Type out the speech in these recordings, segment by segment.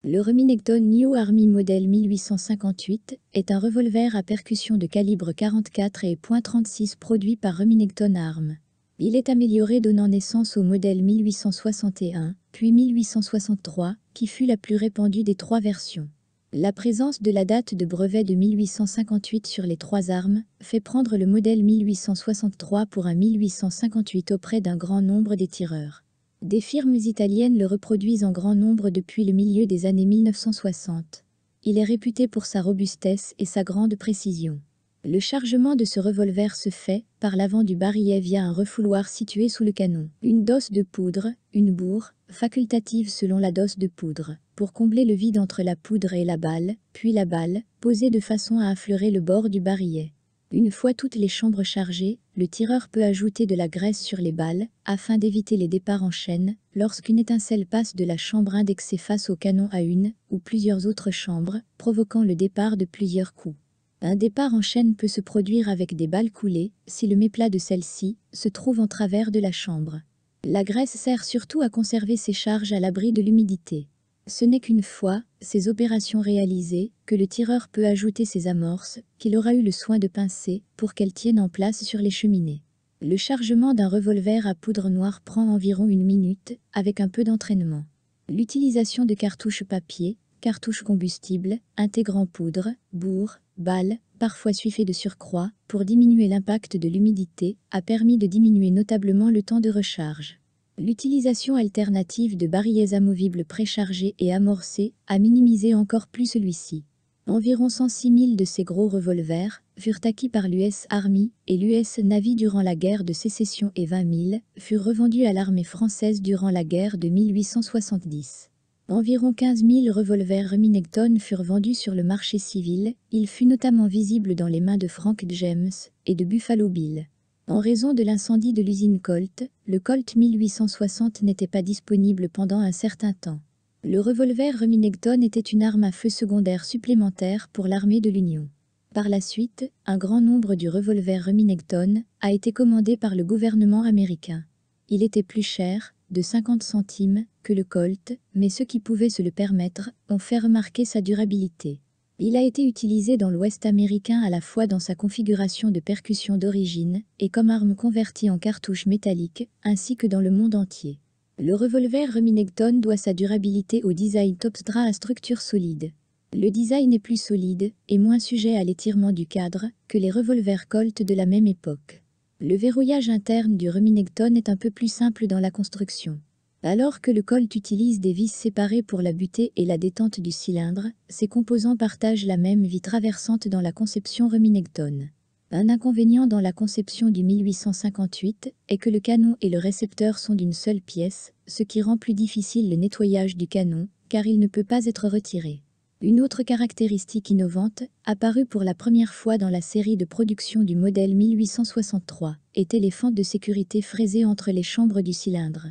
Le Remington New Army Model 1858 est un revolver à percussion de calibre 44 et .36 produit par Remington Arms. Il est amélioré donnant naissance au modèle 1861, puis 1863, qui fut la plus répandue des trois versions. La présence de la date de brevet de 1858 sur les trois armes fait prendre le modèle 1863 pour un 1858 auprès d'un grand nombre des tireurs. Des firmes italiennes le reproduisent en grand nombre depuis le milieu des années 1960. Il est réputé pour sa robustesse et sa grande précision. Le chargement de ce revolver se fait par l'avant du barillet via un refouloir situé sous le canon. Une dose de poudre, une bourre, facultative selon la dose de poudre, pour combler le vide entre la poudre et la balle, puis la balle, posée de façon à affleurer le bord du barillet. Une fois toutes les chambres chargées, le tireur peut ajouter de la graisse sur les balles, afin d'éviter les départs en chaîne, lorsqu'une étincelle passe de la chambre indexée face au canon à une ou plusieurs autres chambres, provoquant le départ de plusieurs coups. Un départ en chaîne peut se produire avec des balles coulées, si le méplat de celle-ci se trouve en travers de la chambre. La graisse sert surtout à conserver ses charges à l'abri de l'humidité. Ce n'est qu'une fois ces opérations réalisées que le tireur peut ajouter ses amorces, qu'il aura eu le soin de pincer pour qu'elles tiennent en place sur les cheminées. Le chargement d'un revolver à poudre noire prend environ 1 minute, avec un peu d'entraînement. L'utilisation de cartouches papier, cartouches combustibles, intégrant poudre, bourre, balles, parfois suiffées de surcroît, pour diminuer l'impact de l'humidité, a permis de diminuer notablement le temps de recharge. L'utilisation alternative de barillets amovibles préchargés et amorcés a minimisé encore plus celui-ci. Environ 106 000 de ces gros revolvers furent acquis par l'US Army et l'US Navy durant la guerre de sécession et 20 000 furent revendus à l'armée française durant la guerre de 1870. Environ 15 000 revolvers Remington furent vendus sur le marché civil, il fut notamment visible dans les mains de Frank James et de Buffalo Bill. En raison de l'incendie de l'usine Colt, le Colt 1860 n'était pas disponible pendant un certain temps. Le revolver Remington était une arme à feu secondaire supplémentaire pour l'armée de l'Union. Par la suite, un grand nombre du revolver Remington a été commandé par le gouvernement américain. Il était plus cher, de 50 centimes, que le Colt, mais ceux qui pouvaient se le permettre ont fait remarquer sa durabilité. Il a été utilisé dans l'Ouest américain à la fois dans sa configuration de percussion d'origine et comme arme convertie en cartouche métallique, ainsi que dans le monde entier. Le revolver Remington doit sa durabilité au design Topsdra à structure solide. Le design est plus solide et moins sujet à l'étirement du cadre que les revolvers Colt de la même époque. Le verrouillage interne du Remington est un peu plus simple dans la construction. Alors que le Colt utilise des vis séparées pour la butée et la détente du cylindre, ces composants partagent la même vie traversante dans la conception Remington. Un inconvénient dans la conception du 1858 est que le canon et le récepteur sont d'une seule pièce, ce qui rend plus difficile le nettoyage du canon, car il ne peut pas être retiré. Une autre caractéristique innovante, apparue pour la première fois dans la série de production du modèle 1863, étaient les fentes de sécurité fraisées entre les chambres du cylindre.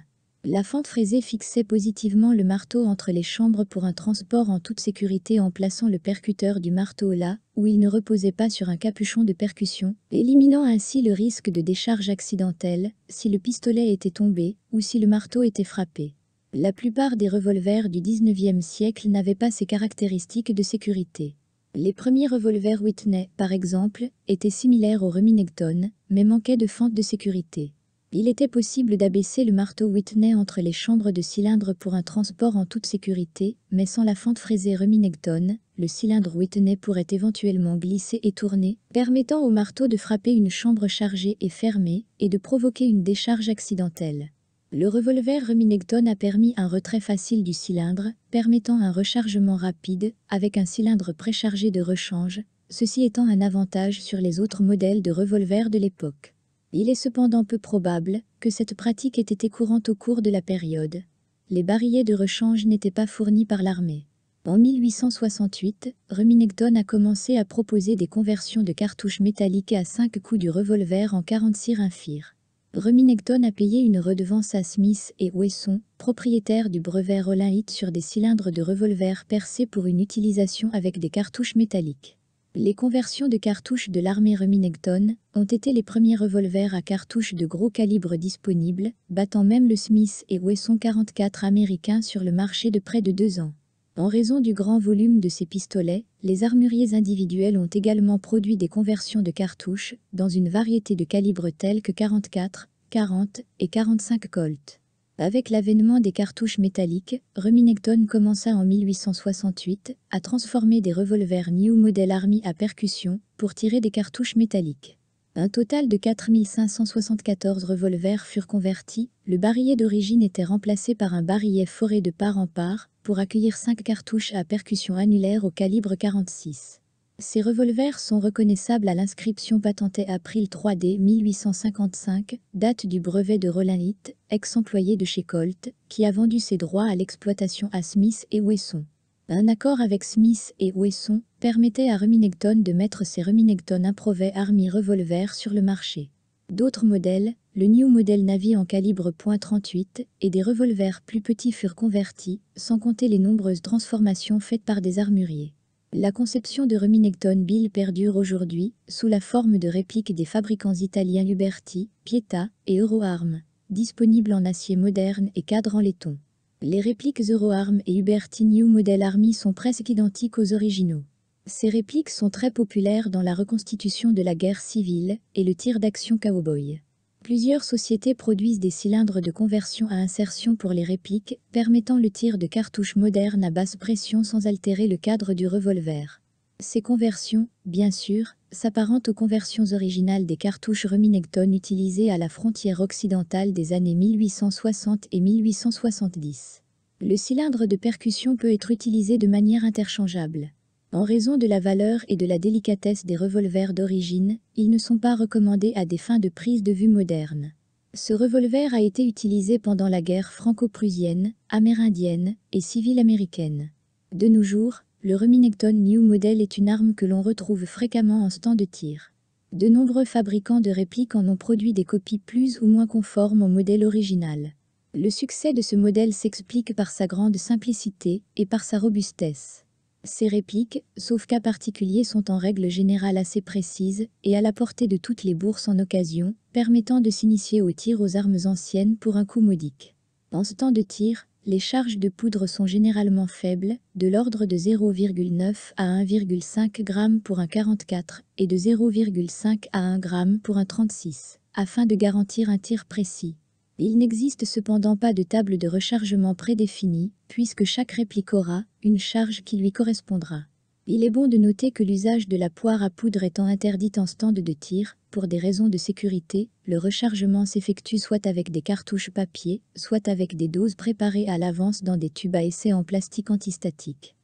La fente fraisée fixait positivement le marteau entre les chambres pour un transport en toute sécurité en plaçant le percuteur du marteau là où il ne reposait pas sur un capuchon de percussion, éliminant ainsi le risque de décharge accidentelle si le pistolet était tombé ou si le marteau était frappé. La plupart des revolvers du XIXe siècle n'avaient pas ces caractéristiques de sécurité. Les premiers revolvers Whitney, par exemple, étaient similaires au Remington, mais manquaient de fente de sécurité. Il était possible d'abaisser le marteau Whitney entre les chambres de cylindre pour un transport en toute sécurité, mais sans la fente fraisée Remington, le cylindre Whitney pourrait éventuellement glisser et tourner, permettant au marteau de frapper une chambre chargée et fermée et de provoquer une décharge accidentelle. Le revolver Remington a permis un retrait facile du cylindre, permettant un rechargement rapide avec un cylindre préchargé de rechange, ceci étant un avantage sur les autres modèles de revolver de l'époque. Il est cependant peu probable que cette pratique ait été courante au cours de la période. Les barillets de rechange n'étaient pas fournis par l'armée. En 1868, Remington a commencé à proposer des conversions de cartouches métalliques à 5 coups du revolver en 46 infir. Remington a payé une redevance à Smith et Wesson, propriétaires du brevet Rolin-Hit sur des cylindres de revolver percés pour une utilisation avec des cartouches métalliques. Les conversions de cartouches de l'armée Remington ont été les premiers revolvers à cartouches de gros calibre disponibles, battant même le Smith et Wesson 44 américain sur le marché de près de 2 ans. En raison du grand volume de ces pistolets, les armuriers individuels ont également produit des conversions de cartouches, dans une variété de calibres tels que 44, 40 et 45 Colt. Avec l'avènement des cartouches métalliques, Remington commença en 1868 à transformer des revolvers New Model Army à percussion pour tirer des cartouches métalliques. Un total de 4574 revolvers furent convertis, le barillet d'origine était remplacé par un barillet foré de part en part pour accueillir 5 cartouches à percussion annulaire au calibre 46. Ces revolvers sont reconnaissables à l'inscription patentée April 3D 1855, date du brevet de Rollin Litt, ex-employé de chez Colt, qui a vendu ses droits à l'exploitation à Smith et Wesson. Un accord avec Smith et Wesson permettait à Remington de mettre ses Remington Improved Army Revolver sur le marché. D'autres modèles, le New Model Navy en calibre .38 et des revolvers plus petits furent convertis, sans compter les nombreuses transformations faites par des armuriers. La conception de Remington Bill perdure aujourd'hui, sous la forme de répliques des fabricants italiens Uberti, Pietta et Euroarm, disponibles en acier moderne et cadre en laiton. Les répliques Euroarm et Uberti New Model Army sont presque identiques aux originaux. Ces répliques sont très populaires dans la reconstitution de la guerre civile et le tir d'action cowboy. Plusieurs sociétés produisent des cylindres de conversion à insertion pour les répliques, permettant le tir de cartouches modernes à basse pression sans altérer le cadre du revolver. Ces conversions, bien sûr, s'apparentent aux conversions originales des cartouches Remington utilisées à la frontière occidentale des années 1860 et 1870. Le cylindre de percussion peut être utilisé de manière interchangeable. En raison de la valeur et de la délicatesse des revolvers d'origine, ils ne sont pas recommandés à des fins de prise de vue moderne. Ce revolver a été utilisé pendant la guerre franco-prussienne, amérindienne et civile américaine. De nos jours, le Remington New Model est une arme que l'on retrouve fréquemment en stand de tir. De nombreux fabricants de répliques en ont produit des copies plus ou moins conformes au modèle original. Le succès de ce modèle s'explique par sa grande simplicité et par sa robustesse. Ces répliques, sauf cas particuliers, sont en règle générale assez précises et à la portée de toutes les bourses en occasion, permettant de s'initier au tir aux armes anciennes pour un coût modique. En ce temps de tir, les charges de poudre sont généralement faibles, de l'ordre de 0,9 à 1,5 g pour un 44 et de 0,5 à 1 g pour un 36, afin de garantir un tir précis. Il n'existe cependant pas de table de rechargement prédéfinie, puisque chaque réplique aura une charge qui lui correspondra. Il est bon de noter que l'usage de la poire à poudre étant interdit en stand de tir, pour des raisons de sécurité, le rechargement s'effectue soit avec des cartouches papier, soit avec des doses préparées à l'avance dans des tubes à essai en plastique antistatique.